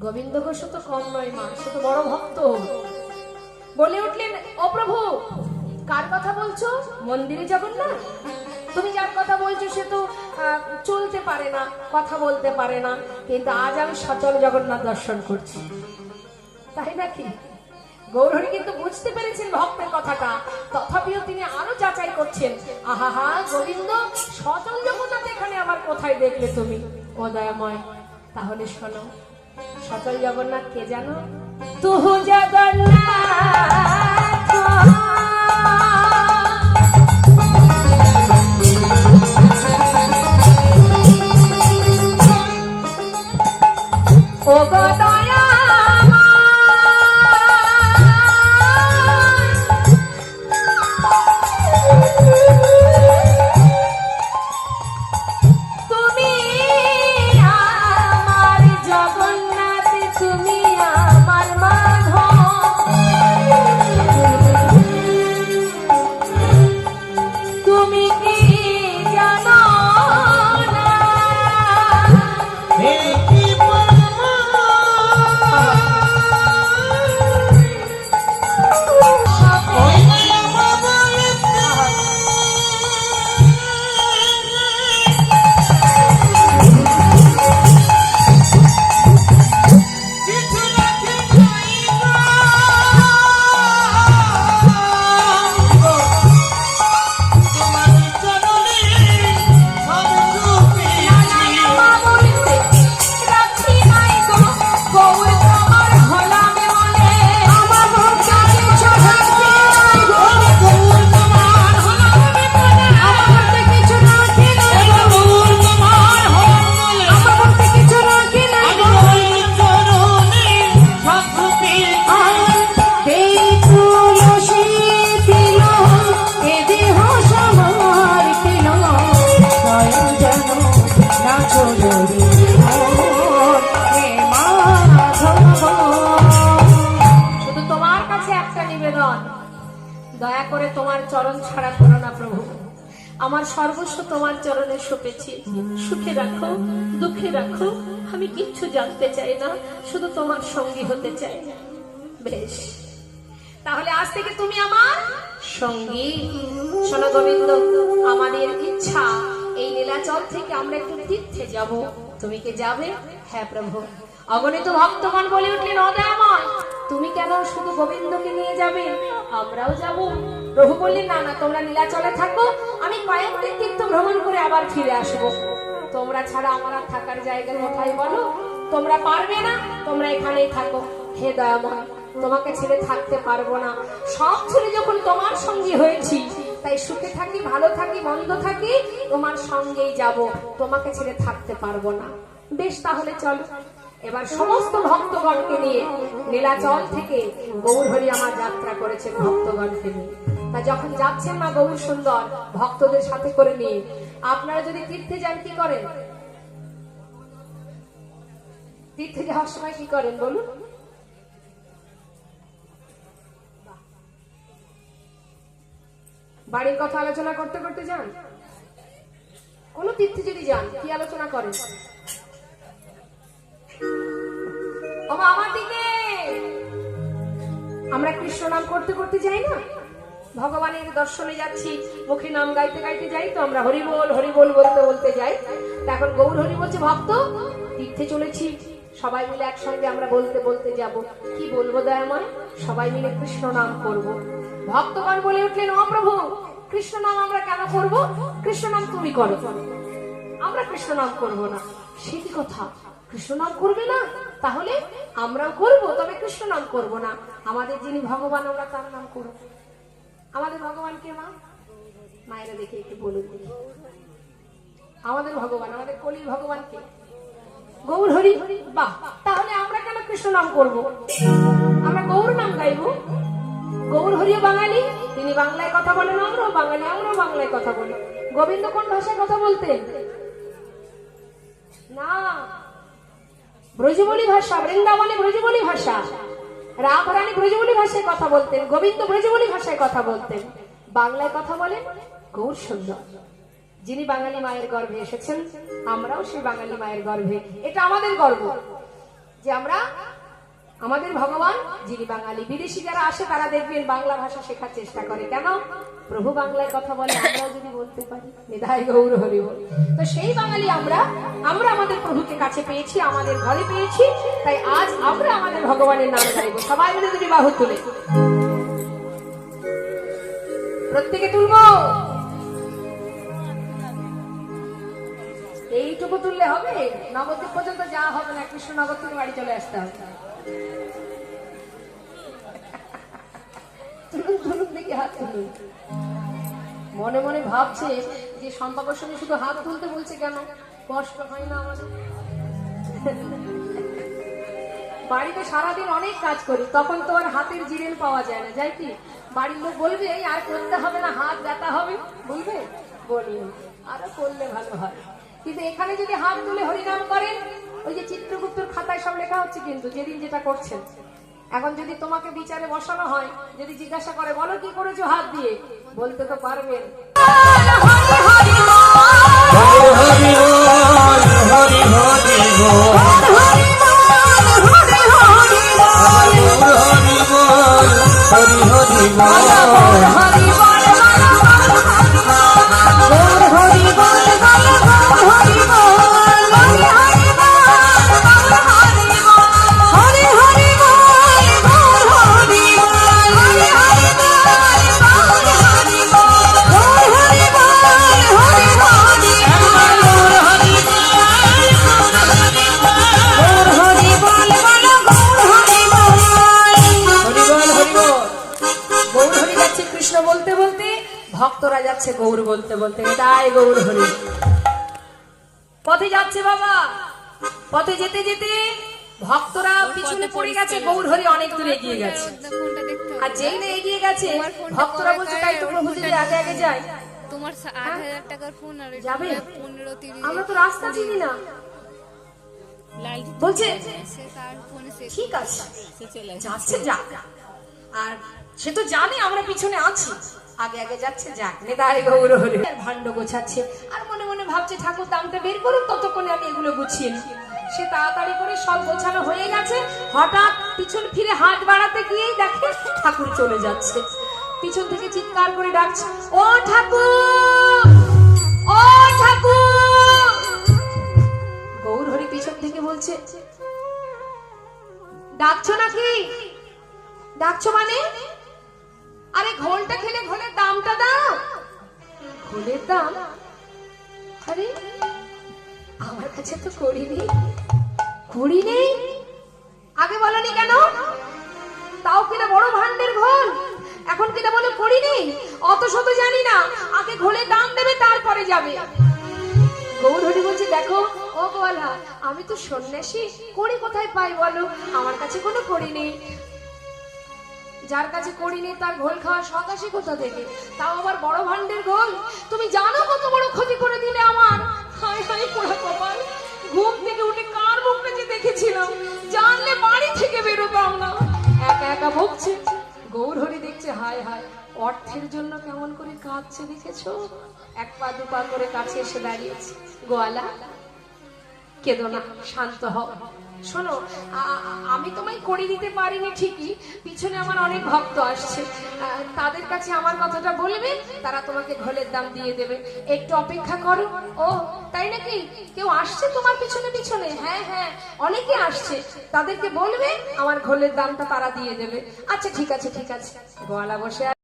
গোবিন্দ ঘোষ তো কম নয় মা, সে তো বড় ভক্ত। বলে উঠলেন, ও প্রভু কার কথা বলছো? মন্দিরে জগন্নাথ। তুমি যার কথা বলছো সে তো চলতে পারে না, কথা বলতে পারে না, কিন্তু আজ আমি সচল জগন্নাথ দর্শন করছি, তাই নাকি? গৌরহরি কিন্তু বুঝতে পেরেছেন ভক্তের কথাটা, তথাপিও তিনি আরো যাচাই করছেন। আহা, গোবিন্দ সচল জগন্নাথ এখানে আবার কোথায় দেখলে তুমি? ও দয়াময়, তাহলে শোনো, সচল জগন্নাথ কে জানো? তুহু জগন্নাথ ও গো দয়া, দয়া করে তোমার চরণ ছাড়া করো না প্রভু। আমার সর্বস্ব তোমার চরণে সঁপেছি, সুখে রাখো দুঃখে রাখো, আমি কিচ্ছু জানতে চাই না, শুধু তোমার সঙ্গী হতে চাই। বেশ, তাহলে আজ থেকে তুমি আমার সঙ্গী। শোনো গোবিন্দ, আমাদের ইচ্ছা এই নীলাচল থেকে আমরা একটু তীর্থে যাব, তুমি কি যাবে? হ্যাঁ প্রভু। অগণিত ভক্তগণ বলে উঠলেন, অদয়াময় তুমি কেন শুধু গোবিন্দকে নিয়ে যাবে? আমরাও যাব। প্রভু বললেন, না না, তোমরা নীলাচলে থাকো, আমি কয়েকদিন তীর্থ ভ্রমণ করে আবার ফিরে আসবো। তোমরা ছাড়া আমার আর থাকার জায়গা কোথায় বলো? তোমরা পারবে না, তোমরা এখানেই থাকো। হে দয়াময়, তোমাকে ছেড়ে থাকতে পারবো না, সব ছেড়ে যখন তোমার সঙ্গী হয়েছি, তাই সুখে থাকি ভালো থাকি মন্দ থাকি তোমার সঙ্গেই যাব, তোমাকে ছেড়ে থাকতে পারবো না। বেশ, তাহলে চলো। এবার সমস্ত ভক্তগণকে নিয়ে নীলাচল থেকে গৌরহরি আমার যাত্রা করেছে ভক্তগণকে নিয়ে। তা যখন যাচ্ছেন মা গৌর সুন্দর ভক্তদের সাথে করে নিয়ে, আপনারা যদি তীর্থে যান কি করেন? তীর্থে যাওয়ার সময় কি করেন বলুন? বাড়ির কথা আলোচনা করতে করতে যান? কোন তীর্থে যদি যান কি আলোচনা করেন? আমার দিকে আমরা কৃষ্ণ নাম করতে করতে যাই না? ভগবানের দর্শনে যাচ্ছি, মুখে নাম গাইতে গাইতে যাই তো আমরা, হরি বল বলতে বলতে যাই। এখন গৌর হরি বলছে, ভক্ত তীর্থে চলেছি, সবাই মিলে একসঙ্গে আমরা বলতে বলতে যাব। কি বলবো দয়াময়? সবাই মিলে কৃষ্ণ নাম করব। ভক্তগণ বলে উঠলেন, ও প্রভু কৃষ্ণ নাম আমরা কেন করব? কৃষ্ণ নাম তুমি করো, আমরা কৃষ্ণ নাম করব না। সে কি কথা? কৃষ্ণ নাম করবে না? তাহলে আমরাও করব, তবে কৃষ্ণ নাম করব না। আমাদের যিনি ভগবান আমরা তার নাম করব। আমাদের ভগবান কে মা? মায়েরা দেখে একটু বলুন। আমাদের ভগবান, আমাদের কলির ভগবান কে? গৌর হরি। বাহ, তাহলে আমরা কেন কৃষ্ণ নাম করব? আমরা গৌর নাম গাইব। গৌর হরিও বাঙালি, তিনি বাংলায় কথা বলেন, আমরাও বাঙালি, আমরাও বাংলায় কথা বলি। গোবিন্দ কোন ভাষায় কথা বলতেন? না, ব্রজবলি ভাষা, বৃন্দাবনে ব্রজবলি ভাষা। রাধারানী ব্রজবলি ভাষায় কথা বলতেন, গোবিন্দ ব্রজবলি ভাষায় কথা বলতেন। বাংলায় কথা বলেন গৌর সুন্দর, যিনি বাঙালি মায়ের গর্ভে এসেছেন। আমরাও সেই বাঙালি মায়ের গর্ভে, এটা আমাদের গর্ব। যে আমরা আমাদের ভগবান যিনি বাঙালি। বিদেশি যারা আসে তারা দেখবেন বাংলা ভাষা শেখার চেষ্টা করে, কেন? প্রভু বাংলায় কথা বলে, আমরাও যদি বলতে পারি। নিধাই গৌর হরি বল। তো সেই বাঙালি আমরা আমাদের প্রভুকে কাছে পেয়েছি, আমাদের ঘরে পেয়েছি, তাই আজ আমরা আমাদের ভগবানের নাম গাইব। সবাই মিলে যদি বাহু তুলে, প্রত্যেকে তুলবো। এইটুকু তুললে হবে? নবদ্বীপ পর্যন্ত যাওয়া হবে না, কৃষ্ণনগর থেকে বাড়ি চলে আসতে হবে। তুলুন দেখি, হাত তুলুন। মনে মনে ভাবছে যে শম্পা গোস্বামী শুধু হাত তুলতে বলছে, কেন কষ্ট হয় না আমাদের? বাড়িতে সারাদিন অনেক কাজ করি, তখন তো আর হাতের জিরেল পাওয়া যায় না, যাই কি? বাড়ির লোক বলবে এই আর করতে হবে না, হাত ব্যথা হবে, বলবে? বলি আরো করলে ভালো হয়। কিন্তু এখানে যদি হাত তুলে হরিনাম করেন, ওই যে চিত্রগুপ্তর খাতায় সব লেখা হচ্ছে কিন্তু যেদিন যেটা করছেন। এখন যদি তোমাকে বিচারে বসানো হয়, যদি জিজ্ঞাসা করে বলো কি করেছো হাত দিয়ে, বলতে তো পারবেন। ভক্তরা যাচ্ছে গৌর বলতে বলতে, তাই গৌর হরি। পথে যাচ্ছে বাবা, পথে যেতে যেতে ভক্তরা পিছনে পড়ে গেছে, গৌর হরি অনেক দূরে এগিয়ে গেছে। আর যেই না এগিয়ে গেছে, ভক্তরা বলছে তাই তো প্রভু যদি আগে আগে যায়। তোমার ৮০০০ টাকার ফোন আর যাবে? ১৫-৩০ আমরা তো রাস্তা চিনি না। বলছে ঠিক আছে, যাচ্ছে যাক, আর সে তো জানে আমরা পিছনে আছি, আগে আগে যাচ্ছে যাক। নেতাই গৌর হরি ভান্ড গোছাচ্ছে আর মনে মনে ভাবছে ঠাকুর দামটা বের করুন, ততক্ষণে আমি এগুলো গুছিয়ে নিই। সে তাড়াতাড়ি করে সব গোছানো হয়ে গেছে, হঠাৎ পিছন ফিরে হাত বাড়াতে গিয়েই দেখে ঠাকুর চলে যাচ্ছে। পিছন থেকে চিৎকার করে ডাকছে, ও ঠাকুর, ও ঠাকুর। গৌর হরি পিছন থেকে বলছে, ডাকছো নাকি? ডাকছো মানে? আরে ঘোলটা খেলে ঘোলের দামটা দাও। ঘোলের দাম? আরে আমার কাছে তো করি নেই। আগে বলনি কেন? তাও কিনা বড় ভান্ডের ঘোল, এখন কিনা বলে করি নেই। অত শত জানি না, আগে ঘোলের দাম দেবে তারপরে যাবে। গৌর হরি বলছে, দেখো ও গোয়ালা, আমি তো সন্ন্যাসী, করি কোথায় পাই বলো? আমার কাছে কোনো করি নেই। যার কাছে করি নেই তার ঘোল খাওয়ার শখ আসে কোথা থেকে? তাও আবার বড় ভান্ডের ঘোল। তুমি জানো কত বড় ক্ষতি করে দিলে আমার? হায় হায় পোড়া কপাল, ঘুম থেকে উঠে কার মুখটা যে দেখেছিলাম, জানলে বাড়ি থেকে বেরোতাম না। একা একা ভুগছে। গৌর হরি দেখছে, হায় হায়, অর্থের জন্য কেমন করে কাঁদছে দেখেছো? এক পা দু পা করে কাছে এসে দাঁড়িয়েছে। গোয়ালা কেঁদো না, শান্ত হও। শোনো, আমি তোমায় করে দিতে পারিনি ঠিকই, পিছনে আমার অনেক ভক্ত আসছে, তাদের কাছে আমার কথাটা বলবে, তারা তোমাকে ঘোলের দাম দিয়ে দেবে, একটু অপেক্ষা করো। ও তাই নাকি? কেউ আসছে তোমার পিছনে পিছনে? হ্যাঁ হ্যাঁ, অনেকে আসছে, তাদেরকে বলবে আমার ঘোলের দামটা তারা দিয়ে দেবে। আচ্ছা ঠিক আছে ঠিক আছে। গোয়ালা বসে